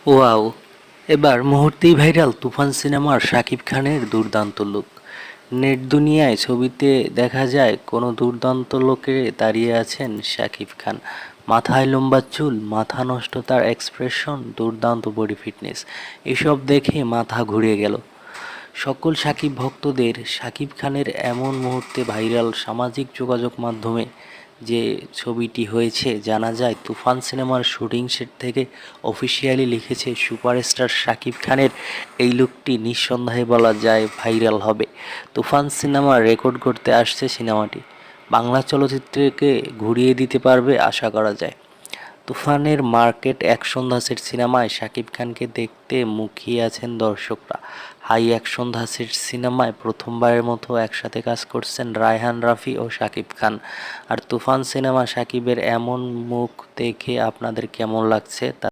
Wow! এবার মুহূর্তেই viral তুফান সিনেমার শাকিব খানের দুর্দান্ত লুক। নেট দুনিয়ায় ছবিতে দেখা যায় কোনো দুর্দান্ত লোকে দাঁড়িয়ে আছেন শাকিব খান। মাথায় লম্বা চুল, মাথা নষ্ট তার এক্সপ্রেশন, দুর্দান্ত বডি ফিটনেস। এসব দেখে মাথা ঘুরে গেল সকল শাকিব ভক্তদের। শাকিব খানের এমন মুহূর্তে ভাইরাল সামাজিক যোগাযোগ মাধ্যমে যে ছবিটি হয়েছে জানা যায় তুফান সিনেমার শুটিং সেট থেকে অফিসিয়ালি লিখেছে সুপারস্টার শাকিব খানের এই লুকটি নিঃসন্দেহে বলা যায় ভাইরাল হবে। তুফান সিনেমা রেকর্ড করতে আসছে সিনেমাটি বাংলা চলচ্চিত্রকে ঘুরিয়ে দিতে পারবে আশা করা যায়। তুফানের মার্কেট অ্যাকশন ধাঁচের সিনেমায় শাকিব খানকে দেখতে মুখিয়ে আছেন দর্শকরা। হাই অ্যাকশন ধাঁচের সিনেমায় প্রথমবারের মতো একসাথে কাজ করছেন রায়হান রাফি ও শাকিব খান। আর তুফান সিনেমা শাকিবের এমন মুখ দেখে আপনাদের কেমন লাগছে তা